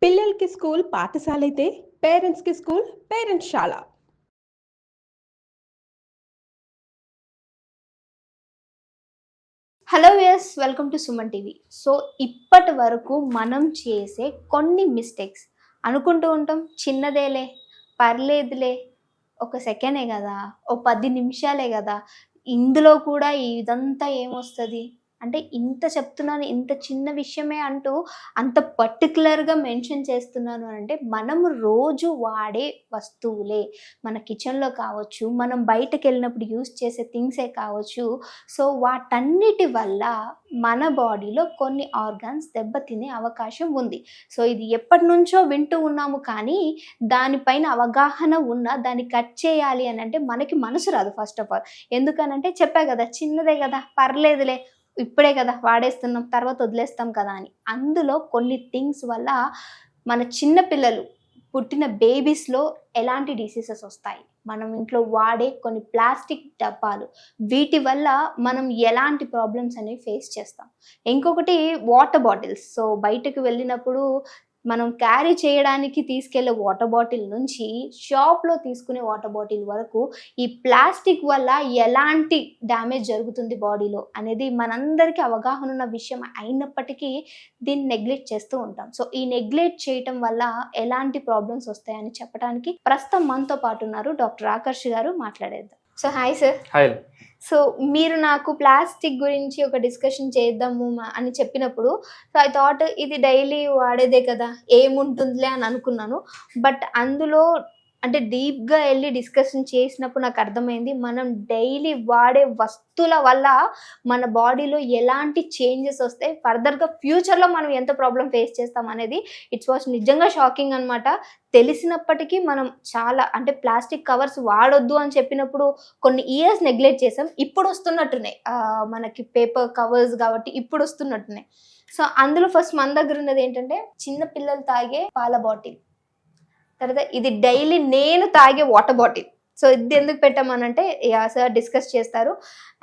పిల్లలకి స్కూల్ పాఠశాలైతే పేరెంట్స్‌కి స్కూల్ పేరెంట్స్‌శాల. Hello viewers, welcome to Suman TV. So ఇప్పటి వరకు మనం చేసే కొన్ని మిస్టేక్స్ అనుకుంటూ ఉంటాం, చిన్నదేలే, పర్లేదులే, ఒక సెకండే కదా, ఓ 10 నిమిషాలే కదా, ఇందులో కూడా ఇదంతా ఏమొస్తుంది అంటే ఇంత చెప్తున్నాను, ఇంత చిన్న విషయమే అంటూ అంత పర్టికులర్గా మెన్షన్ చేస్తున్నాను అంటే మనం రోజు వాడే వస్తువులే, మన కిచెన్లో కావచ్చు, మనం బయటకు వెళ్ళినప్పుడు యూస్ చేసే థింగ్సే కావచ్చు. సో వాటన్నిటి వల్ల మన బాడీలో కొన్ని ఆర్గాన్స్ దెబ్బతినే అవకాశం ఉంది. సో ఇది ఎప్పటి నుంచో వింటూ ఉన్నాము, కానీ దానిపైన అవగాహన ఉన్న దాన్ని కట్ చేయాలి అని అంటే మనకి మనసు రాదు ఫస్ట్ ఆఫ్ ఆల్. ఎందుకనంటే చెప్పా కదా, చిన్నదే కదా, పర్లేదులే, ఇప్పుడే కదా వాడేస్తున్నాం, తర్వాత వదిలేస్తాం కదా అని. అందులో కొన్ని థింగ్స్ వల్ల మన చిన్న పిల్లలు పుట్టిన బేబీస్లో ఎలాంటి డిసీజెస్ వస్తాయి, మనం ఇంట్లో వాడే కొన్ని ప్లాస్టిక్ డబ్బాలు, వీటి వల్ల మనం ఎలాంటి ప్రాబ్లమ్స్ అనేవి ఫేస్ చేస్తాం. ఇంకొకటి వాటర్ బాటిల్స్. సో బయటకు వెళ్ళినప్పుడు మనం క్యారీ చేయడానికి తీసుకెళ్లే వాటర్ బాటిల్ నుంచి షాప్లో తీసుకునే వాటర్ బాటిల్ వరకు ఈ ప్లాస్టిక్ వల్ల ఎలాంటి డ్యామేజ్ జరుగుతుంది బాడీలో అనేది మనందరికీ అవగాహన ఉన్న విషయం అయినప్పటికీ దీన్ని నెగ్లెక్ట్ చేస్తూ ఉంటాం. సో ఈ నెగ్లెక్ట్ చేయటం వల్ల ఎలాంటి ప్రాబ్లమ్స్ వస్తాయని చెప్పడానికి ప్రస్తుతం మనతో పాటు ఉన్నారు డాక్టర్ ఆకర్ష్ గారు. మాట్లాడేద్దాం. So hi sir. Hi. So మీరు నాకు ప్లాస్టిక్ గురించి ఒక డిస్కషన్ చేద్దాము అని చెప్పినప్పుడు, సో ఐ థాట్ ఇది డైలీ వాడేదే కదా, ఏముంటుందిలే అని అనుకున్నాను. బట్ అందులో అంటే డీప్గా వెళ్ళి డిస్కషన్ చేసినప్పుడు నాకు అర్థమైంది, మనం డైలీ వాడే వస్తువుల వల్ల మన బాడీలో ఎలాంటి చేంజెస్ వస్తాయి, ఫర్దర్గా ఫ్యూచర్లో మనం ఎంత ప్రాబ్లం ఫేస్ చేస్తాం అనేది. ఇట్స్ వాస్ నిజంగా షాకింగ్ అనమాట. తెలిసినప్పటికీ మనం చాలా అంటే ప్లాస్టిక్ కవర్స్ వాడొద్దు అని చెప్పినప్పుడు కొన్ని ఇయర్స్ నెగ్లెక్ట్ చేసాం. ఇప్పుడు వస్తున్నట్టున్నాయి మనకి పేపర్ కవర్స్, కాబట్టి ఇప్పుడు వస్తున్నట్టున్నాయి. సో అందులో ఫస్ట్ మన దగ్గర ఉన్నది ఏంటంటే చిన్న పిల్లలు తాగే పాల బాటిల్, తర్వాత ఇది డైలీ నేను తాగే వాటర్ బాటిల్. సో ఇది ఎందుకు పెట్టామనంటే సార్ డిస్కస్ చేస్తారు.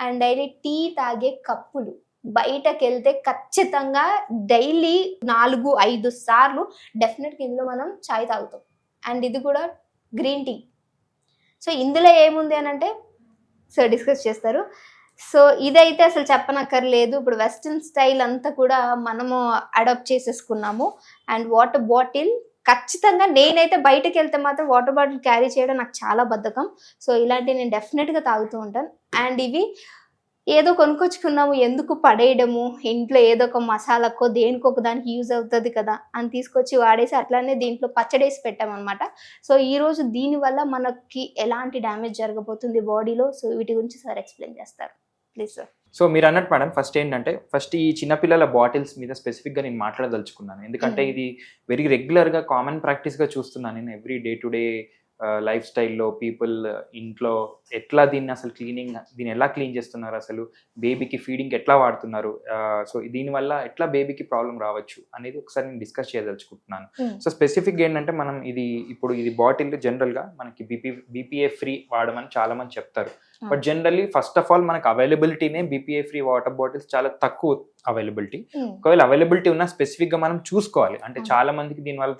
అండ్ డైలీ టీ తాగే కప్పులు, బయటకు వెళ్తే ఖచ్చితంగా డైలీ 4-5 సార్లు డెఫినెట్గా ఇందులో మనం చాయ్ తాగుతాం. అండ్ ఇది కూడా గ్రీన్ టీ. సో ఇందులో ఏముంది అని అంటే సార్ డిస్కస్ చేస్తారు. సో ఇదైతే అసలు చెప్పనక్కర్లేదు, ఇప్పుడు వెస్ట్రన్ స్టైల్ అంతా కూడా మనము అడాప్ట్ చేసేసుకున్నాము. అండ్ వాటర్ బాటిల్ ఖచ్చితంగా నేనైతే బయటకు వెళ్తే మాత్రం వాటర్ బాటిల్ క్యారీ చేయడం నాకు చాలా బద్ధకం. సో ఇలాంటివి నేను డెఫినెట్గా తాగుతూ ఉంటాను. అండ్ ఇవి ఏదో కొనుక్కొచ్చుకున్నాము, ఎందుకు పడేయడము, ఇంట్లో ఏదో ఒక మసాలాకో దేనికో ఒక దానికి యూజ్ అవుతుంది కదా అని తీసుకొచ్చి వాడేసి అట్లానే దీంట్లో పచ్చడేసి పెట్టామన్నమాట. సో ఈరోజు దీనివల్ల మనకి ఎలాంటి డ్యామేజ్ జరగబోతుంది బాడీలో, సో వీటి గురించి సార్ ఎక్స్ప్లెయిన్ చేస్తారు ప్లీజ్ సార్. సో మీరు అన్నట్టు మేడం, ఫస్ట్ ఈ చిన్నపిల్లల బాటిల్స్ మీద స్పెసిఫిక్గా నేను మాట్లాడదలుచుకున్నాను. ఎందుకంటే ఇది వెరీ రెగ్యులర్గా కామన్ ప్రాక్టీస్గా చూస్తున్నాను నేను every day to day life స్టైల్లో. పీపుల్ ఇంట్లో ఎట్లా దీన్ని ఎలా క్లీన్ చేస్తున్నారు, అసలు బేబీకి ఫీడింగ్ ఎట్లా వాడుతున్నారు, సో దీనివల్ల ఎట్లా బేబీకి ప్రాబ్లం రావచ్చు అనేది ఒకసారి నేను డిస్కస్ చేయదలుచుకుంటున్నాను. సో స్పెసిఫిక్గా ఏంటంటే మనం ఇది బాటిల్ జనరల్గా మనకి బీపీఏ ఫ్రీ వాడమని చాలా మంది చెప్తారు. But generally first of all మనకు అవైలబిలిటీనే బీపీఏ ఫ్రీ వాటర్ బాటిల్స్ చాలా తక్కువ అవైలబిలిటీ. ఒకవేళ అవైలబిలిటీ ఉన్నా స్పెసిఫిక్గా మనం చూసుకోవాలి. అంటే చాలా మందికి దీనివల్ల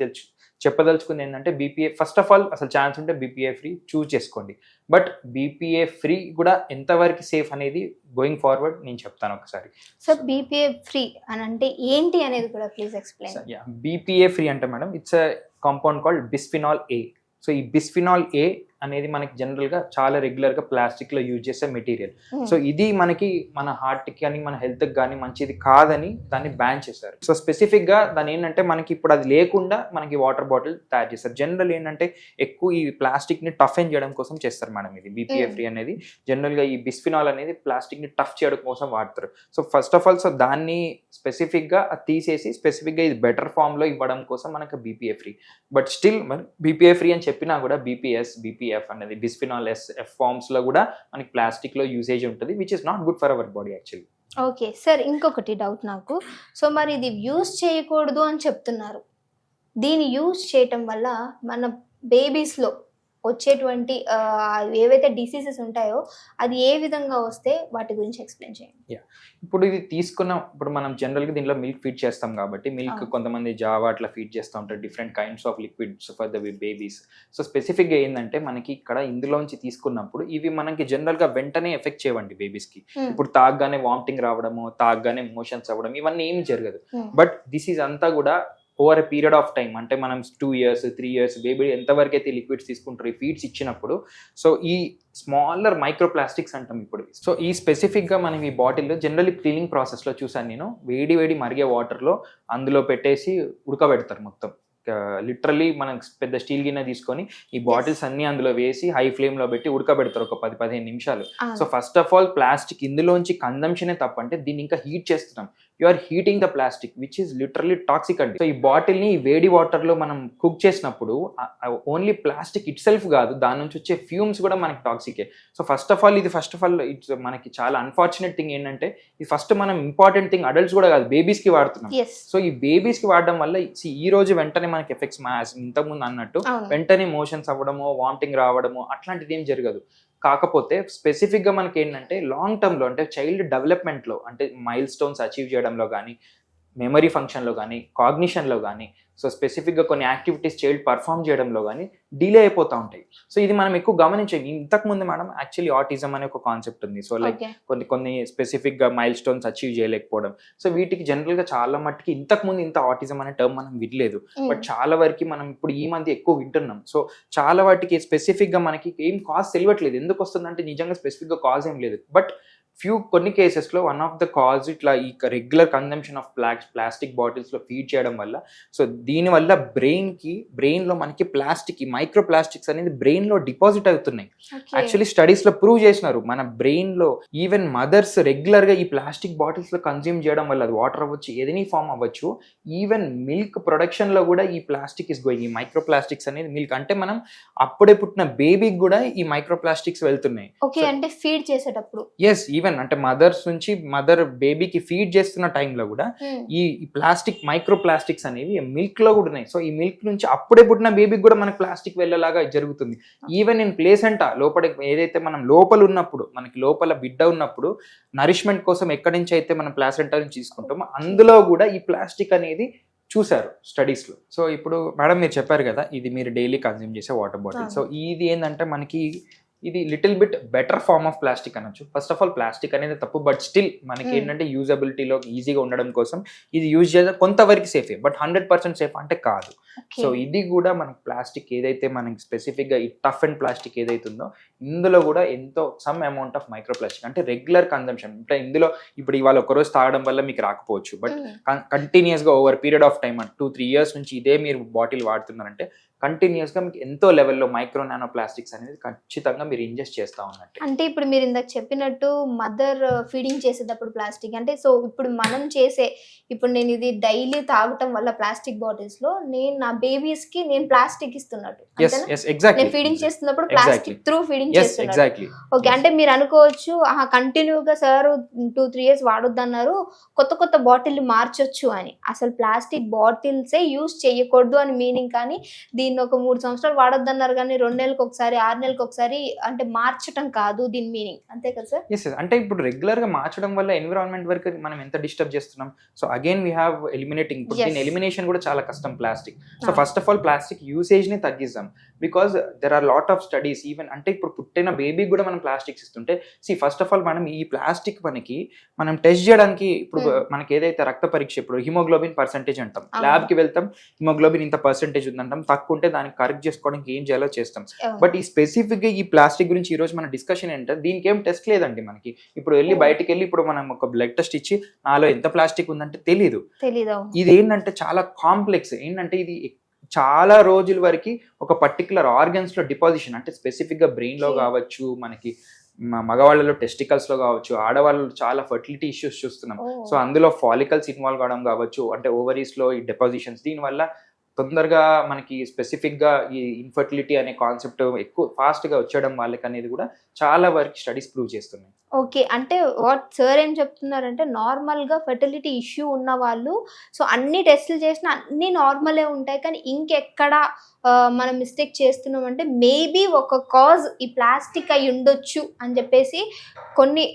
చెప్పదలుచుకుంది ఏంటంటే బీపీఏ ఫస్ట్ ఆఫ్ ఆల్ అసలు ఛాన్స్ ఉంటే బీపీఏ ఫ్రీ చూస్ చేసుకోండి. బట్ బీపీఏ ఫ్రీ కూడా ఎంతవరకు సేఫ్ అనేది గోయింగ్ ఫార్వర్డ్ నేను చెప్తాను ఒకసారి. సో బీపీఏ ఫ్రీ అని అంటే ఏంటి అనేది కూడా ప్లీజ్ ఎక్స్ప్లెయిన్. బీపీఏ ఫ్రీ అంటే madam it's a compound called bisphenol A. So ఈ బిస్ఫినాల్ ఏ అనేది మనకి జనరల్గా చాలా రెగ్యులర్గా ప్లాస్టిక్లో యూజ్ చేసే మెటీరియల్. సో ఇది మనకి మన హార్ట్కి కానీ మన హెల్త్కి కానీ మంచిది కాదని దాన్ని బ్యాన్ చేశారు. సో స్పెసిఫిక్గా దాని ఏంటంటే మనకి ఇప్పుడు అది లేకుండా మనకి వాటర్ బాటిల్ తయారు చేస్తారు. జనరల్ ఏంటంటే ఎక్కువ ఈ ప్లాస్టిక్ని టఫెన్ చేయడం కోసం చేస్తారు మేడం. ఇది బీపీఏ ఫ్రీ అనేది జనరల్గా ఈ బిస్ఫినాల్ అనేది ప్లాస్టిక్ని టఫ్ చేయడం కోసం వాడతారు. So first of all so దాన్ని స్పెసిఫిక్గా తీసేసి స్పెసిఫిక్గా ఇది బెటర్ ఫామ్లో ఇవ్వడం కోసం మనకి బీపీఏ ఫ్రీ. బట్ స్టిల్ మరి బీపీఏ ఫ్రీ అని చెప్పినా కూడా బీపీఎస్ బీపీఎఫ్ అనేది బిస్ఫినాల్ ఎఫ్ ఫార్మ్స్ లో కూడా మనకి ప్లాస్టిక్ లో యూసేజ్ ఉంటుంది, which is not good for our body actually. Okay sir, ఇంకొకటి డౌట్ నాకు. సో మరి ఇది యూజ్ చేయకూడదు అని చెప్తున్నారు, దీన్ని యూజ్ చేయటం వల్ల మన బేబీస్లో వచ్చేటువంటి ఏవైతే డిసీజెస్ ఉంటాయో అది ఏ విధంగా వస్తే వాటి గురించి ఎక్స్ప్లెయిన్ చేయండి. ఇప్పుడు ఇది ఇప్పుడు మనం జనరల్గా దీనిలో మిల్క్ ఫీడ్ చేస్తాం కాబట్టి మిల్క్ కొంతమంది జావా అట్లా ఫీడ్ చేస్తూ ఉంటారు, different kinds of liquids for the babies. So స్పెసిఫిక్గా ఏంటంటే మనకి ఇక్కడ ఇందులోంచి తీసుకున్నప్పుడు ఇవి మనకి జనరల్గా వెంటనే ఎఫెక్ట్ చేయవండి బేబీస్కి. ఇప్పుడు తాగ్గానే వామిటింగ్ రావడము, తాగ్గానే మోషన్స్ అవ్వడం ఇవన్నీ ఏమి జరగదు. బట్ దిస్ ఈజ్ అంతా కూడా over a period of time, అంటే మనం 2 years 3 years బేబీ ఎంతవరకు అయితే లిక్విడ్స్ తీసుకుంటారు ఈ ఫీడ్స్ ఇచ్చినప్పుడు, సో ఈ స్మాలర్ మైక్రోప్లాస్టిక్స్ అంటాం ఇప్పుడు. సో ఈ స్పెసిఫిక్గా మనం ఈ బాటిల్లో జనరల్లీ క్లీనింగ్ ప్రాసెస్లో చూసాను నేను, వేడి మరిగే వాటర్లో అందులో పెట్టేసి ఉడకబెడతారు మొత్తం. లిటరల్లీ మనం పెద్ద స్టీల్ గిన్నె తీసుకొని ఈ బాటిల్స్ అన్ని అందులో వేసి హై ఫ్లేమ్ లో పెట్టి ఉడకబెడతారు ఒక 10-15 నిమిషాలు. So first of all plastic ఇందులోంచి కన్జంప్షనే తప్ప, అంటే దీన్ని ఇంకా హీట్ చేస్తున్నాం. You are heating the plastic which is literally toxic అండి. సో ఈ బాటిల్ ని వేడి వాటర్ లో మనం కుక్ చేసినప్పుడు ఓన్లీ ప్లాస్టిక్ ఇట్ సెల్ఫ్ కాదు, దాని నుంచి వచ్చే ఫ్యూమ్స్ కూడా మనకి టాక్సికే. So first of all it's మనకి చాలా అన్ఫార్చునేట్ థింగ్ ఏంటంటే ఇది ఫస్ట్ మనం ఇంపార్టెంట్ థింగ్ అడల్ట్స్ కూడా కాదు, బేబీస్ కి వాడుతున్నాం. సో ఈ బేబీస్ కి వాడడం వల్ల ఈ రోజు వెంటనే మనకి ఎఫెక్ట్స్ ఇంతకుముందు అన్నట్టు వెంటనే మోషన్స్ అవ్వడము, వామిటింగ్ రావడము అట్లాంటిది ఏం జరగదు. కాకపోతే స్పెసిఫిక్గా మనకి ఏంటంటే లాంగ్ టర్మ్లో, అంటే చైల్డ్ డెవలప్మెంట్లో, అంటే మైల్ స్టోన్స్ అచీవ్ చేయడంలో కానీ, మెమరీ ఫంక్షన్లో కానీ, కాగ్నిషన్లో కానీ, సో స్పెసిఫిక్గా కొన్ని యాక్టివిటీస్ చైల్డ్ పర్ఫామ్ చేయడంలో కానీ డిలే అయిపోతూ ఉంటాయి. సో ఇది మనం ఎక్కువ గమనించేది. ఇంతకుముందు మేడం యాక్చువల్లీ ఆటిజం అనే ఒక కాన్సెప్ట్ ఉంది. సో లైక్ కొన్ని స్పెసిఫిక్గా మైల్ స్టోన్స్ అచీవ్ చేయలేకపోవడం, సో వీటికి జనరల్గా చాలా మట్టుకి ఇంతకుముందు ఇంత ఆటిజం అనే టర్మ్ మనం వినలేదు. బట్ చాలా వరకు మనం ఇప్పుడు ఈ మధ్య ఎక్కువ వింటున్నాం. సో చాలా వాటికి స్పెసిఫిక్గా మనకి ఏం కాజ్ తెలియట్లేదు. ఎందుకు వస్తుందంటే నిజంగా స్పెసిఫిక్గా కాజ్ ఏం లేదు. బట్ కొన్ని కేసెస్లో వన్ ఆఫ్ ద కాజ్ ఇట్లా ఈ రెగ్యులర్ కన్జంప్షన్ ఆఫ్ ప్లాస్టిక్ బాటిల్స్లో ఫీడ్ చేయడం వల్ల, సో దీనివల్ల బ్రెయిన్లో మనకి ఈ మైక్రో ప్లాస్టిక్స్ అనేది బ్రెయిన్లో డిపాజిట్ అవుతున్నాయి. యాక్చువల్లీ స్టడీస్లో ప్రూవ్ చేసినారు, మన బ్రెయిన్లో ఈవెన్ మదర్స్ రెగ్యులర్గా ఈ ప్లాస్టిక్ బాటిల్స్లో కన్జ్యూమ్ చేయడం వల్ల, అది వాటర్ అవ్వచ్చు, ఏదైనా ఫామ్ అవ్వచ్చు, ఈవెన్ మిల్క్ ప్రొడక్షన్లో కూడా ఈ ప్లాస్టిక్ ఇస్ గోయింగ్. ఈ మైక్రో ప్లాస్టిక్స్ అనేది మిల్క్, అంటే మనం అప్పుడే పుట్టిన బేబీకి కూడా ఈ మైక్రో ప్లాస్టిక్స్ వెళ్తున్నాయి. అంటే ఫీడ్ చేసేటప్పుడు ఈవెన్ అంటే మదర్ బేబీకి ఫీడ్ చేస్తున్న టైంలో కూడా ఈ మైక్రో ప్లాస్టిక్స్ అనేవి మిల్క్ లో కూడా ఉన్నాయి. సో ఈ మిల్క్ నుంచి అప్పుడే పుట్టిన బేబీకి కూడా మనకి ప్లాస్టిక్ వెళ్ళేలాగా జరుగుతుంది. ఈవెన్ ఇన్ ప్లేసెంటా లోపల ఏదైతే మనం లోపల ఉన్నప్పుడు, మనకి లోపల బిడ్డ ఉన్నప్పుడు నరిష్మెంట్ కోసం ఎక్కడి నుంచి అయితే మనం ప్లాసెంటా నుంచి తీసుకుంటామో అందులో కూడా ఈ ప్లాస్టిక్ అనేది చూసారు స్టడీస్ లో. సో ఇప్పుడు మేడం మీరు చెప్పారు కదా, ఇది మీరు డైలీ కన్జ్యూమ్ చేసే వాటర్ బాటిల్. సో ఇది ఏంటంటే మనకి ఇది little bit better form of plastic అనొచ్చు. ఫస్ట్ ఆఫ్ ఆల్ ప్లాస్టిక్ అనేది తప్పు, బట్ స్టిల్ మనకి ఏంటంటే యూజబిలిటీలో ఈజీగా ఉండడం కోసం ఇది యూజ్ చేసే కొంతవరకు సేఫే, బట్ 100% సేఫ్ అంటే కాదు. సో ఇది కూడా మనకి ప్లాస్టిక్ ఏదైతే మనకి స్పెసిఫిక్గా ఈ టఫ్ అండ్ ప్లాస్టిక్ ఏదైతే ఉందో ఇందులో కూడా ఎంతో some amount of micro plastic, అంటే రెగ్యులర్ కన్జంప్షన్, అంటే ఇందులో ఇప్పుడు ఇవాళ ఒకరోజు తాగడం వల్ల మీకు రాకపోవచ్చు, బట్ కంటిన్యూస్గా over period of time 2-3 years నుంచి ఇదే మీరు బాటిల్ వాడుతున్నారంటే కంటిన్యూస్గా మీకు ఎంతో లెవెల్లో మైక్రో నానో ప్లాస్టిక్స్ అనేది ఖచ్చితంగా మీరు ఇంజెస్ట్ చేస్తూ ఉన్నట్టు. అంటే ఇప్పుడు మీరు ఇందాక చెప్పినట్టు మదర్ ఫీడింగ్ చేసేటప్పుడు ప్లాస్టిక్, అంటే సో ఇప్పుడు మనం ఇప్పుడు నేను ఇది డైలీ తాగటం వల్ల ప్లాస్టిక్ బాటిల్స్ లో నేను నా బేబీస్ కి నేను ప్లాస్టిక్ ఇస్తున్నట్టు, ఫీడింగ్ చేస్తున్నప్పుడు ప్లాస్టిక్ త్రూ ఫీడింగ్ చేస్తున్నట్టు. ఓకే, అంటే మీరు అనుకోవచ్చు కంటిన్యూగా సార్ 2-3 years వాడొద్దన్నారు, కొత్త బాటిల్ మార్చొచ్చు అని. అసలు ప్లాస్టిక్ బాటిల్సే యూజ్ చేయకూడదు అని మీనింగ్, కానీ దీన్ని ఒక 3 సంవత్సరాలు వాడొద్దన్నారు కానీ 2 నెలలకు ఒకసారి 6 నెలలకు ఒకసారి అంటే మార్చడం కాదు దీని మీనింగ్, అంతే కదా సార్? ఎస్, అంటే ఇప్పుడు రెగ్యులర్ గా మార్చడం వల్ల ఎన్విరాన్మెంట్ వరకు మనం ఎంత డిస్టర్బ్ చేస్తున్నాం. So again we have eliminating, దీని ఎలిమినేషన్ కూడా చాలా కష్టం plastic. So first of all plastic usage ని తగ్గిస్తాం, because there are lot of studies. Even అంటే ఇప్పుడు పుట్టిన బేబీకి కూడా మనం ప్లాస్టిక్స్ ఇస్తుంటే, ఫస్ట్ ఆఫ్ ఆల్ మనం ఈ ప్లాస్టిక్ మనం టెస్ట్ చేయడానికి ఇప్పుడు మనకి ఏదైతే రక్త పరీక్ష, ఇప్పుడు హిమోగ్లోబిన్ పర్సెంటేజ్ అంటాం, ల్యాబ్ కి వెళ్తాం, హిమోగ్లోబిన్ ఇంత పర్సెంటేజ్ ఉందంటాం, తక్కువ ఉంటే దానికి కరెక్ట్ చేసుకోవడానికి ఏం చేయాలో చేస్తాం. బట్ ఈ స్పెసిఫిక్ గా ఈ ప్లాస్టిక్ గురించి ఈ రోజు మన డిస్కషన్ ఏంటంటే, దీనికి ఏం టెస్ట్ లేదండి మనకి. ఇప్పుడు బయటికి వెళ్ళి ఇప్పుడు మనం ఒక బ్లడ్ టెస్ట్ ఇచ్చి నాలో ఎంత ప్లాస్టిక్ ఉందంటే తెలీదు. ఇది ఏంటంటే చాలా కాంప్లెక్స్. ఏంటంటే ఇది చాలా రోజుల వరకు ఒక పర్టికులర్ ఆర్గన్స్ లో డిపాజిషన్, అంటే స్పెసిఫిక్ గా బ్రెయిన్ లో కావచ్చు, మనకి మగవాళ్ళలో టెస్టికల్స్ లో కావచ్చు, ఆడవాళ్ళు చాలా ఫర్టిలిటీ ఇష్యూస్ చూస్తున్నాం. సో అందులో ఫాలికల్స్ ఇన్వాల్వ్ అవడం కావచ్చు, అంటే ఓవరీస్ లో ఈ డిపాజిషన్స్, దీనివల్ల తొందరగా మనకి స్పెసిఫిక్గా ఈ ఇన్ఫర్టిలిటీ అనే కాన్సెప్ట్ ఎక్కువ ఫాస్ట్గా వచ్చేయడం వాళ్ళకి అనేది కూడా చాలా వరకు స్టడీస్ ప్రూవ్ చేస్తున్నాయి. ఓకే. అంటే వాట్ సార్ ఏం చెప్తున్నారంటే నార్మల్‌గా ఫెర్టిలిటీ ఇష్యూ ఉన్న వాళ్ళు సో అన్ని టెస్టులు చేసినా అన్నీ నార్మలే ఉంటాయి. కానీ ఇంకెక్కడ మనం మిస్టేక్ చేస్తున్నామంటే మేబీ ఒక కాజ్ ఈ ప్లాస్టిక్ అయి ఉండొచ్చు అని చెప్పేసి కొన్ని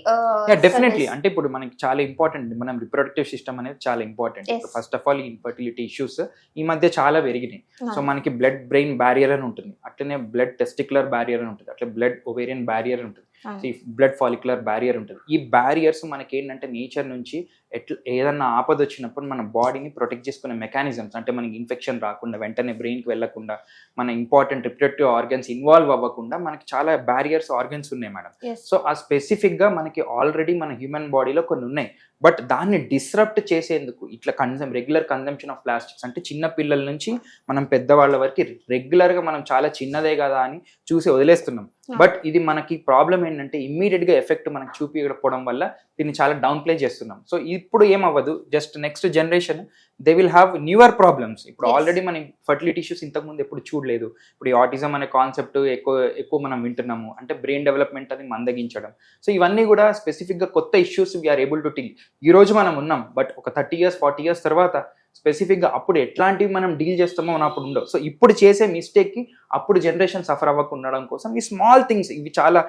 డెఫినెట్లీ. అంటే ఇప్పుడు మనకి చాలా ఇంపార్టెంట్, మనం రిప్రొడక్టివ్ సిస్టమ్ అనేది చాలా important. Yes. First of all infertility issues ఈ మధ్య చాలా పెరిగినాయి. సో మనకి బ్లడ్ బ్రెయిన్ బ్యారియర్ అని ఉంటుంది, అట్లనే బ్లడ్ టెస్టిక్యులర్ బ్యారియర్ అని ఉంటుంది, అట్లా బ్లడ్ ఓవేరియన్ బ్యారియర్ ఉంటుంది, బ్లడ్ ఫాలిక్యులర్ బ్యారియర్ ఉంటుంది. ఈ బ్యారియర్స్ మనకి ఏంటంటే నేచర్ నుంచి ఏదన్నా ఆపద వచ్చినప్పుడు మన బాడీని ప్రొటెక్ట్ చేసుకునే మెకానిజమ్స్. అంటే మనకి ఇన్ఫెక్షన్ రాకుండా, వెంటనే బ్రెయిన్కి వెళ్ళకుండా, మన ఇంపార్టెంట్ రిప్రొడక్టివ్ ఆర్గన్స్ ఇన్వాల్వ్ అవ్వకుండా మనకి చాలా బ్యారియర్స్ ఆర్గన్స్ ఉన్నాయి మేడం. సో ఆ స్పెసిఫిక్గా మనకి ఆల్రెడీ మన హ్యూమన్ బాడీలో కొన్ని ఉన్నాయి. బట్ దాన్ని డిస్రప్ట్ చేసేందుకు ఇట్లా రెగ్యులర్ కన్జంప్షన్ ఆఫ్ ప్లాస్టిక్స్, అంటే చిన్న పిల్లల నుంచి మనం పెద్దవాళ్ళ వరకు రెగ్యులర్గా మనం చాలా చిన్నదే కదా అని చూసి వదిలేస్తున్నాం. బట్ ఇది మనకి ప్రాబ్లం ఏంటంటే ఇమ్మీడియట్గా ఎఫెక్ట్ మనకి చూపించకపోవడం వల్ల దీన్ని చాలా డౌన్ ప్లే చేస్తున్నాం. సో ఇప్పుడు ఏమవ్వదు, just next generation they will have newer problems. ఇప్పుడు ఆల్రెడీ మనం ఫర్టిలిటీ ఇష్యూస్ ఇంతకుముందు ఎప్పుడు చూడలేదు. ఇప్పుడు ఈ ఆటిజం అనే కాన్సెప్ట్ ఎక్కువ మనం వింటున్నాము, అంటే బ్రెయిన్ డెవలప్మెంట్ అది మందగించడం. సో ఇవన్నీ కూడా స్పెసిఫిక్గా కొత్త issues we are able to deal. ఈ రోజు మనం ఉన్నాం, బట్ ఒక 30 years 40 years తర్వాత స్పెసిఫిక్గా అప్పుడు ఎట్లాంటివి మనం డీల్ చేస్తామో మనం అప్పుడు ఉండవు. సో ఇప్పుడు చేసే మిస్టేక్కి అప్పుడు జనరేషన్ సఫర్ అవ్వకుండా ఉండడం కోసం ఈ స్మాల్ థింగ్స్, ఇవి చాలా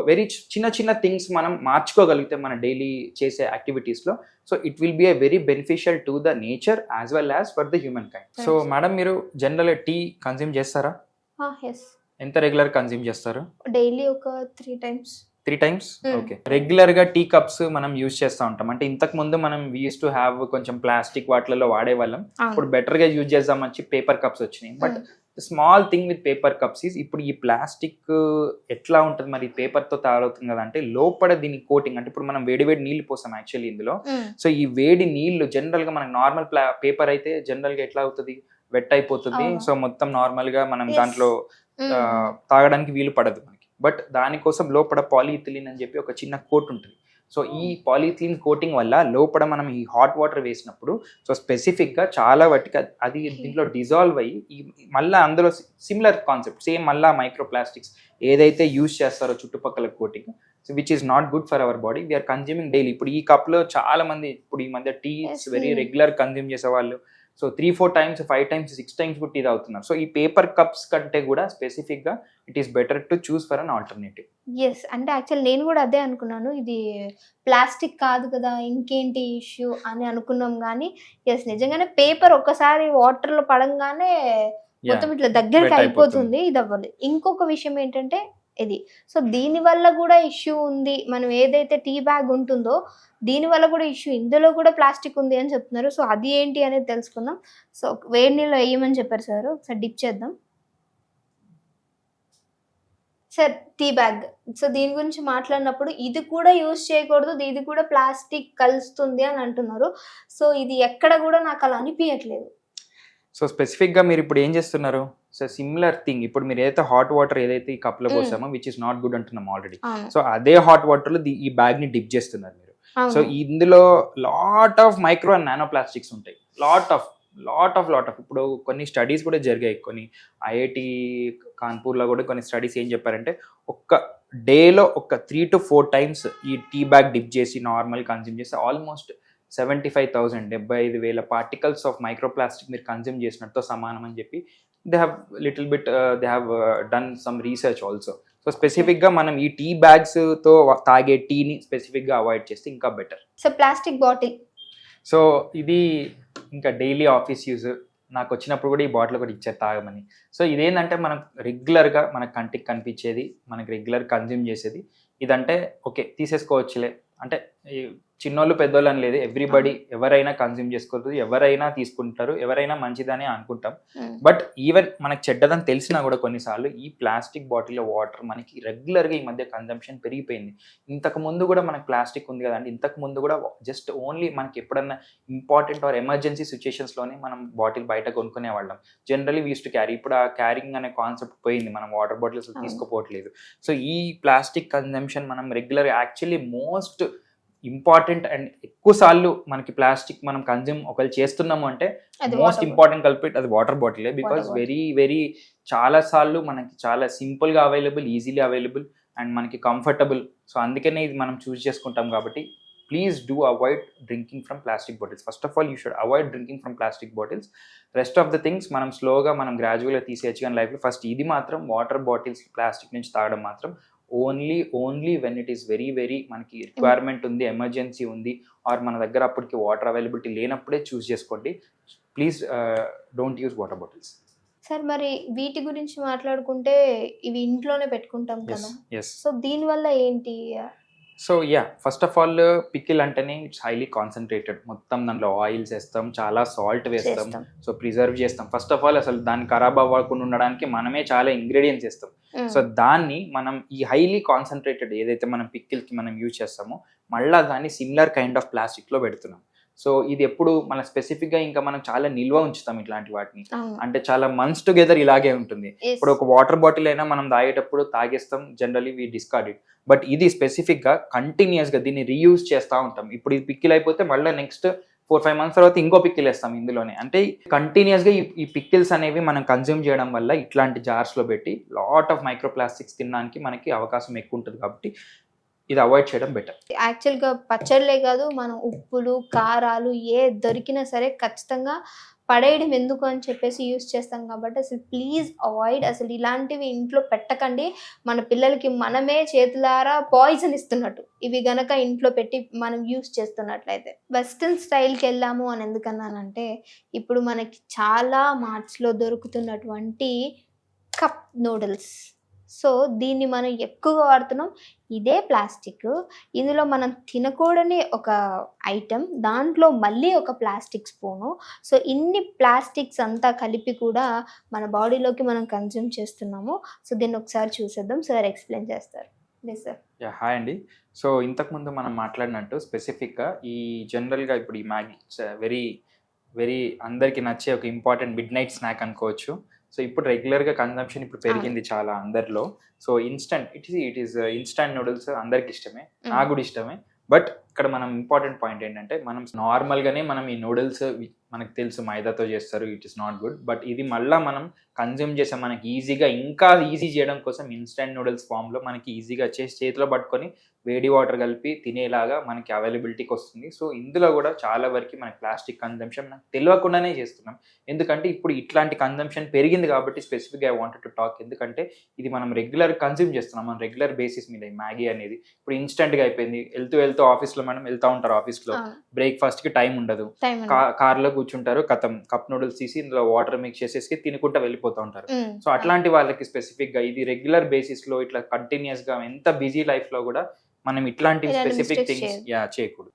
వెరీ చిన్న థింగ్స్ మనం మార్చుకోగలిగితే మన డైలీ చేసే యాక్టివిటీస్లో, so it will be a very beneficial to the nature as well as for the human kind. So madam, మీరు జనరల్గా టీ కన్జ్యూమ్ చేస్తారా? ఎంత రెగ్యులర్ కన్జ్యూమ్ చేస్తారు? డైలీ ఒక 3 times. 3 times? ఓకే. రెగ్యులర్ గా టీ కప్స్ మనం యూజ్ చేస్తూ ఉంటాం. అంటే ఇంతకు ముందు మనం వీ యూస్ టు హ్యావ్ కొంచెం ప్లాస్టిక్ వాటిలలో వాడేవాళ్ళం. ఇప్పుడు బెటర్ గా యూజ్ చేద్దామని పేపర్ కప్స్ వచ్చినాయి. But small thing with paper cups is, ఇప్పుడు ఈ ప్లాస్టిక్ ఎట్లా ఉంటుంది మరి పేపర్ తో తయారవుతుంది కదా అంటే లోపల దీని కోటింగ్, అంటే ఇప్పుడు మనం వేడి నీళ్లు పోసాం యాక్చువల్లీ ఇందులో. సో ఈ వేడి నీళ్లు జనరల్ గా మనకి నార్మల్ పేపర్ అయితే జనరల్ గా ఎట్లా అవుతుంది, వెట్ అయిపోతుంది. సో మొత్తం నార్మల్ గా మనం దాంట్లో తాగడానికి వీలు పడదు మనకి. బట్ దానికోసం లోపల పాలిఇథిలిన్ అని చెప్పి ఒక చిన్న కోట్ ఉంటుంది. సో ఈ పాలిఇథిలిన్ కోటింగ్ వల్ల లోపల మనం ఈ హాట్ వాటర్ వేసినప్పుడు సో స్పెసిఫిక్గా చాలా వాటికి అది దీంట్లో డిజాల్వ్ అయ్యి మళ్ళీ అందులో సిమిలర్ కాన్సెప్ట్ సేమ్ మళ్ళీ మైక్రో ప్లాస్టిక్స్ ఏదైతే యూజ్ చేస్తారో చుట్టుపక్కల coating, so which is not good for our body. We are consuming daily. ఇప్పుడు ఈ కప్లో చాలా మంది ఇప్పుడు ఈ మధ్య టీ వెరీ రెగ్యులర్ కన్జ్యూమ్ చేసేవాళ్ళు. సో 3-4 times 5 times 6 times కూడా ఇది అవుతున్నారు. సో ఈ పేపర్ కప్స్ కంటే కూడా స్పెసిఫిక్గా it is better to choose for an alternative. Yes, అంటే యాక్చువల్ నేను కూడా అదే అనుకున్నాను, ఇది ప్లాస్టిక్ కాదు కదా ఇంకేంటి ఇష్యూ అని అనుకున్నాం. కానీ ఎస్, నిజంగానే పేపర్ ఒక్కసారి వాటర్లో పడంగానే మొత్తం ఇట్లా దగ్గరికి అయిపోతుంది, ఇది అవ్వాలి. ఇంకొక విషయం ఏంటంటే ఇది, సో దీనివల్ల కూడా ఇష్యూ ఉంది. మనం ఏదైతే టీ బ్యాగ్ ఉంటుందో దీనివల్ల కూడా ఇష్యూ, ఇందులో కూడా ప్లాస్టిక్ ఉంది అని చెప్తున్నారు. సో అది ఏంటి అనేది తెలుసుకుందాం. సో వేడి నీళ్ళు వేయమని చెప్పారు సార్, ఒకసారి డిప్ చేద్దాం. సార్ టీ బ్యాగ్, సో దీని గురించి మాట్లాడినప్పుడు ఇది కూడా యూజ్ చేయకూడదు, ఇది కూడా ప్లాస్టిక్ కలుస్తుంది అని అంటున్నారు. సో ఇది ఎక్కడ కూడా నాకు అలా అనిపించట్లేదు. సో స్పెసిఫిక్గా మీరు ఇప్పుడు ఏం చేస్తున్నారు? సో సిమిలర్ థింగ్, ఇప్పుడు మీరు ఏదైతే హాట్ వాటర్ ఏదైతే ఈ కప్లో పోసామో విచ్ ఇస్ నాట్ గుడ్ అంటున్నాం ఆల్రెడీ. సో అదే హాట్ వాటర్లో ఈ బ్యాగ్ని డిప్ చేస్తున్నారు మీరు. సో ఇందులో lot of micro and nano plastics ఉంటాయి. లాట్ ఆఫ్ ఇప్పుడు కొన్ని స్టడీస్ కూడా జరిగాయి. కొన్ని ఐఐటి కాన్పూర్లో కూడా కొన్ని స్టడీస్ ఏం చెప్పారంటే ఒక్క డేలో ఒక 3 to 4 times ఈ టీ బ్యాగ్ డిప్ చేసి నార్మల్ కన్జ్యూమ్ చేసి ఆల్మోస్ట్ 75,000 పార్టికల్స్ ఆఫ్ మైక్రోప్లాస్టిక్ మీరు కన్జ్యూమ్ చేసినట్టు సమానం అని చెప్పి they have done some research also. So స్పెసిఫిక్గా మనం ఈ టీ బ్యాగ్స్తో తాగే టీని స్పెసిఫిక్గా అవాయిడ్ చేస్తే ఇంకా better. So plastic bottle, so ఇది ఇంకా డైలీ ఆఫీస్ యూజ్. నాకు వచ్చినప్పుడు కూడా ఈ బాటిల్ కూడా ఇచ్చారు తాగమని. సో ఇదేంటంటే మనం రెగ్యులర్గా మన కంటికి కనిపించేది, మనకి రెగ్యులర్ కన్జ్యూమ్ చేసేది. ఇదంటే ఓకే తీసేసుకోవచ్చులే, అంటే చిన్నోళ్ళు పెద్దోళ్ళు అని లేదు, ఎవ్రీబడి ఎవరైనా కన్జ్యూమ్ చేసుకోవచ్చు, ఎవరైనా తీసుకుంటారు, ఎవరైనా మంచిదని అనుకుంటాం. బట్ ఈవెన్ మనకు చెడ్డదని తెలిసినా కూడా కొన్నిసార్లు ఈ ప్లాస్టిక్ బాటిల్లో వాటర్ మనకి రెగ్యులర్గా ఈ మధ్య కన్జంప్షన్ పెరిగిపోయింది. ఇంతకు ముందు కూడా మనకి ప్లాస్టిక్ ఉంది కదండి, ఇంతకు ముందు కూడా జస్ట్ ఓన్లీ మనకి ఎప్పుడన్నా ఇంపార్టెంట్ ఆర్ ఎమర్జెన్సీ సిచ్యుయేషన్స్లోనే మనం బాటిల్ బయట కొనుక్కునే వాళ్ళం. Generally we use to carry. ఇప్పుడు ఆ క్యారింగ్ అనే కాన్సెప్ట్ పోయింది, మనం వాటర్ బాటిల్స్ తీసుకోపోవట్లేదు. సో ఈ ప్లాస్టిక్ కన్జంప్షన్ మనం regular actually most important and ఎక్కువ సార్లు మనకి ప్లాస్టిక్ మనం కన్జ్యూమ్ ఒకవేళ చేస్తున్నాము అంటే అది మోస్ట్ water ఇంపార్టెంట్ కల్పిట్ అది వాటర్ బాటిలే. Because bottle. వెరీ చాలా సార్లు మనకి చాలా సింపుల్గా అవైలబుల్, ఈజీలీ అవైలబుల్ అండ్ మనకి కంఫర్టబుల్. సో అందుకనే ఇది మనం చూస్ చేసుకుంటాం. కాబట్టి please do avoid drinking from plastic bottles. First of all you should avoid drinking from plastic bottles. Rest of the things మనం స్లోగా మనం గ్రాడ్యువల్గా తీసేయచ్చు. కానీ లైఫ్లో ఫస్ట్ ఇది మాత్రం వాటర్ బాటిల్స్ ప్లాస్టిక్ నుంచి తాగడం మాత్రం only when it is very మనకి రిక్వైర్మెంట్ ఉంది, ఎమర్జెన్సీ ఉంది, ఆర్ మన దగ్గర అప్పటికి వాటర్ అవైలబిలిటీ లేనప్పుడే చూస్ చేసుకోండి. Please don't use water bottles. Sir మరి వీటి గురించి మాట్లాడుకుంటే ఇవి ఇంట్లోనే పెట్టుకుంటాం కదా, ఎస్. సో దీనివల్ల ఏంటి? So first of all pickle అంటేనే ఇట్స్ హైలీ కాన్సన్ట్రేటెడ్. మొత్తం దాంట్లో ఆయిల్స్ వేస్తాం, చాలా సాల్ట్ వేస్తాం, చేస్తాం. సో ప్రిజర్వ్ చేస్తాం. ఫస్ట్ ఆఫ్ ఆల్ అసలు దాన్ని ఖరాబ్ అవ్వకుండా ఉండడానికి మనమే చాలా ఇంగ్రీడియంట్స్ వేస్తాం. సో దాన్ని మనం ఈ హైలీ కాన్సన్ట్రేటెడ్ ఏదైతే మనం పికిల్కి మనం యూజ్ చేస్తామో మళ్ళీ దాన్ని సిమిలర్ కైండ్ ఆఫ్ ప్లాస్టిక్లో పెడుతున్నాం. సో ఇది ఎప్పుడు మన స్పెసిఫిక్గా ఇంకా మనం చాలా నిల్వ ఉంచుతాం ఇట్లాంటి వాటిని. అంటే చాలా మంత్స్ టుగెదర్ ఇలాగే ఉంటుంది. ఇప్పుడు ఒక వాటర్ బాటిల్ అయినా మనం తాగేటప్పుడు తాగేస్తాం, generally we discard it. But ఇది స్పెసిఫిక్గా కంటిన్యూస్గా దీన్ని రీయూజ్ చేస్తూ ఉంటాం. ఇప్పుడు ఇది పిక్కిల్ అయిపోతే మళ్ళీ నెక్స్ట్ 4-5 months తర్వాత ఇంకో పిక్కిల్ వేస్తాం ఇందులోనే. అంటే కంటిన్యూస్గా ఈ పిక్కిల్స్ అనేవి మనం కన్జ్యూమ్ చేయడం వల్ల ఇట్లాంటి జార్స్లో పెట్టి లాట్ ఆఫ్ మైక్రోప్లాస్టిక్స్ తినడానికి మనకి అవకాశం ఎక్కువ ఉంటుంది. కాబట్టి ఇది అవాయిడ్ చేయడం బెటర్. యాక్చువల్గా పచ్చళ్ళే కాదు, మనం ఉప్పులు కారాలు ఏ దొరికినా సరే ఖచ్చితంగా పడేయడం ఎందుకు అని చెప్పేసి యూస్ చేస్తాం. కాబట్టి అసలు ప్లీజ్ అవాయిడ్, అసలు ఇలాంటివి ఇంట్లో పెట్టకండి. మన పిల్లలకి మనమే చేతులారా పాయిజన్ ఇస్తున్నట్టు ఇవి గనక ఇంట్లో పెట్టి మనం యూస్ చేస్తున్నట్లయితే. వెస్ట్రన్ స్టైల్కి వెళ్ళాము అని ఎందుకన్నానంటే, ఇప్పుడు మనకి చాలా మార్ట్స్లో దొరుకుతున్నటువంటి కప్ నూడిల్స్, సో దీన్ని మనం ఎక్కువగా వాడుతున్నాం. ఇదే ప్లాస్టిక్, ఇందులో మనం తినకూడని ఒక ఐటెం, దాంట్లో మళ్ళీ ఒక ప్లాస్టిక్ స్పూను. సో ఇన్ని ప్లాస్టిక్స్ అంతా కలిపి కూడా మన బాడీలోకి మనం కన్జ్యూమ్ చేస్తున్నాము. సో దీన్ని ఒకసారి చూసేద్దాం, సార్ ఎక్స్ప్లెయిన్ చేస్తారు. సార్ హాయ్ అండి. సో ఇంతకుముందు మనం మాట్లాడినట్టు స్పెసిఫిక్గా ఈ జనరల్గా ఇప్పుడు ఈ మ్యాగీ వెరీ అందరికీ నచ్చే ఒక ఇంపార్టెంట్ మిడ్ నైట్ స్నాక్ అనుకోవచ్చు. సో ఇప్పుడు రెగ్యులర్గా కన్జంప్షన్ ఇప్పుడు పెరిగింది చాలా అందరిలో. So it is instant noodles అందరికి ఇష్టమే, నాకు కూడా ఇష్టమే. బట్ ఇక్కడ మనం ఇంపార్టెంట్ పాయింట్ ఏంటంటే, మనం నార్మల్గానే మనం ఈ నూడిల్స్ మనకు తెలుసు మైదాతో చేస్తారు, it is not good. But ఇది మళ్ళీ మనం కన్జ్యూమ్ చేసాం మనకి ఈజీగా, ఇంకా ఈజీ చేయడం కోసం ఇన్స్టంట్ నూడిల్స్ ఫామ్లో మనకి ఈజీగా చేసి చేతిలో పట్టుకొని వేడి వాటర్ కలిపి తినేలాగా మనకి అవైలబిలిటీకి వస్తుంది. సో ఇందులో కూడా చాలా వరకు మనకి ప్లాస్టిక్ కన్జంప్షన్ మనకు తెలియకుండానే చేస్తున్నాం. ఎందుకంటే ఇప్పుడు ఇట్లాంటి కన్జంప్షన్ పెరిగింది కాబట్టి స్పెసిఫిక్గా ఐ వాంటెడ్ టు టాక్. ఎందుకంటే ఇది మనం రెగ్యులర్ కన్జ్యూమ్ చేస్తున్నాం, మనం రెగ్యులర్ బేసిస్ మీద. ఈ మ్యాగీ అనేది ఇప్పుడు ఇన్స్టెంట్గా అయిపోయింది. వెళ్తూ ఆఫీస్లో మనం వెళ్తూ ఉంటారు, ఆఫీస్లో బ్రేక్ఫాస్ట్కి టైం ఉండదు, కార్లో కూర్చుంటారు, కప్ నూడిల్స్ తీసి ఇందులో వాటర్ మిక్స్ చేసేసి తినుకుంటా వెళ్ళిపోతూ ఉంటారు. సో అట్లాంటి వాళ్ళకి స్పెసిఫిక్గా ఇది రెగ్యులర్ బేసిస్లో ఇట్లా కంటిన్యూస్గా ఎంత బిజీ లైఫ్లో కూడా మనం ఇట్లాంటి స్పెసిఫిక్ థింగ్స్ చేయకూడదు.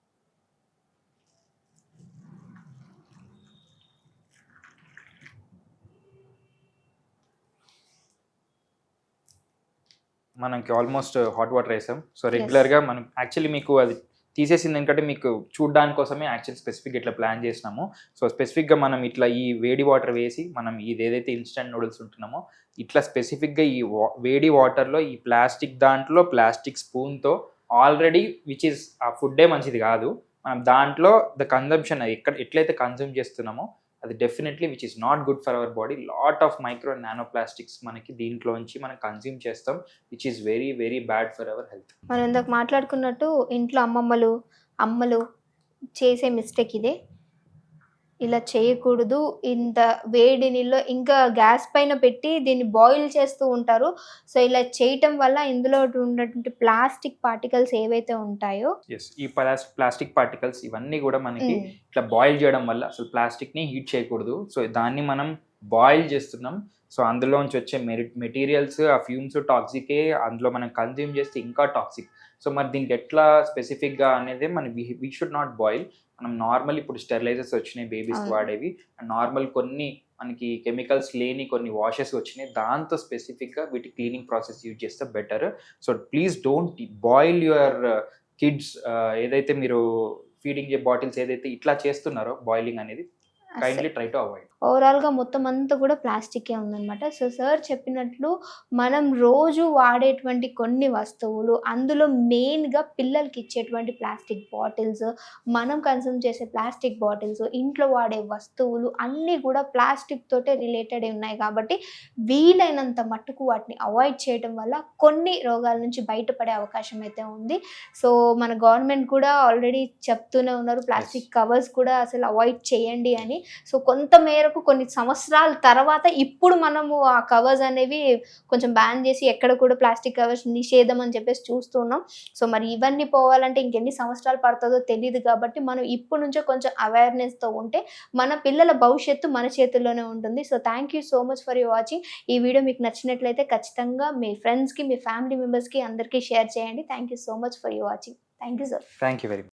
మనకి ఆల్మోస్ట్ హాట్ వాటర్ వేసాం. సో రెగ్యులర్గా మనం యాక్చువల్లీ మీకు అది తీసేసింది ఎందుకంటే మీకు చూడడానికి కోసమే యాక్చువల్లీ స్పెసిఫిక్ ఇట్లా ప్లాన్ చేసినాము. సో స్పెసిఫిక్గా మనం ఇట్లా ఈ వేడి వాటర్ వేసి మనం ఇది ఏదైతే ఇన్స్టంట్ నూడిల్స్ ఉంటున్నామో ఇట్లా స్పెసిఫిక్గా ఈ వేడి వాటర్లో ఈ ప్లాస్టిక్ దాంట్లో ప్లాస్టిక్ స్పూన్తో ఆల్రెడీ విచ్ ఈస్ ఆ ఫుడ్డే మంచిది కాదు, మనం దాంట్లో ద కన్జంప్షన్ ఎట్లయితే కన్జ్యూమ్ చేస్తున్నామో అది definitely which is not good for our body. Lot of micro nano plastics మనకి దీంట్లోంచి మనం కన్జ్యూమ్ చేస్తాం, which is very bad for our health. మనం ఇందాక మాట్లాడుకున్నట్టు ఇంట్లో అమ్మలు చేసే మిస్టేక్ ఇదే. ఇలా చేయకూడదు, ఇంత వేడి నీళ్ళు ఇంకా గ్యాస్ పైన పెట్టి దీన్ని బాయిల్ చేస్తూ ఉంటారు. సో ఇలా చేయటం వల్ల ఇందులో ఉన్నటువంటి ప్లాస్టిక్ పార్టికల్స్ ఏవైతే ఉంటాయో, ఈ ప్లాస్టిక్ పార్టికల్స్ ఇవన్నీ కూడా మనకి ఇట్లా బాయిల్ చేయడం వల్ల, అసలు ప్లాస్టిక్ని హీట్ చేయకూడదు, సో దాన్ని మనం బాయిల్ చేస్తున్నాం. సో అందులోంచి వచ్చే మెటీరియల్స్ ఆ ఫ్యూమ్స్ టాక్సికే, అందులో మనం కన్జ్యూమ్ చేస్తే ఇంకా టాక్సిక్. సో మరి దీనికి ఎట్లా స్పెసిఫిక్గా అనేది వీ షుడ్ నాట్ బాయిల్. మనం నార్మల్ ఇప్పుడు స్టెరిలైజర్స్ వచ్చినాయి బేబీస్ వాడేవి, అండ్ నార్మల్ కొన్ని మనకి కెమికల్స్ లేని కొన్ని వాషెస్ వచ్చినాయి, దాంతో స్పెసిఫిక్గా వీటి క్లీనింగ్ ప్రాసెస్ యూజ్ చేస్తే better. So please don't boil your kids. ఏదైతే మీరు ఫీడింగ్ బాటిల్స్ ఏదైతే ఇట్లా చేస్తున్నారో బాయిలింగ్ అనేది కైండ్లీ ట్రై టు అవాయిడ్. ఓవరాల్గా మొత్తం అంతా కూడా ప్లాస్టికే ఉందన్నమాట. సో సార్ చెప్పినట్లు మనం రోజు వాడేటువంటి కొన్ని వస్తువులు, అందులో మెయిన్గా పిల్లలకి ఇచ్చేటువంటి ప్లాస్టిక్ బాటిల్స్, మనం కన్సూమ్ చేసే ప్లాస్టిక్ బాటిల్స్, ఇంట్లో వాడే వస్తువులు అన్నీ కూడా ప్లాస్టిక్ తోటే రిలేటెడ్ ఉన్నాయి కాబట్టి వీలైనంత మట్టుకు వాటిని అవాయిడ్ చేయడం వల్ల కొన్ని రోగాల నుంచి బయటపడే అవకాశం అయితే ఉంది. సో మన గవర్నమెంట్ కూడా ఆల్రెడీ చెప్తూనే ఉన్నారు ప్లాస్టిక్ కవర్స్ కూడా అసలు అవాయిడ్ చేయండి అని. సో కొంత మేరకు కొన్ని సంవత్సరాల తర్వాత ఇప్పుడు మనము ఆ కవర్స్ అనేవి కొంచెం బ్యాన్ చేసి ఎక్కడ కూడా ప్లాస్టిక్ కవర్స్ నిషేధం అని చెప్పేసి చూస్తున్నాం. సో మరి ఇవన్నీ పోవాలంటే ఇంకెన్ని సంవత్సరాలు పడుతుందో తెలియదు కాబట్టి మనం ఇప్పటి నుంచో కొంచెం అవేర్నెస్తో ఉంటే మన పిల్లల భవిష్యత్తు మన చేతుల్లోనే ఉంటుంది. So thank you so much for you watching. ఈ వీడియో మీకు నచ్చినట్లయితే ఖచ్చితంగా మీ ఫ్రెండ్స్కి, మీ ఫ్యామిలీ మెంబర్స్కి అందరికీ షేర్ చేయండి. Thank you so much for you watching. Thank you sir. Thank you very much.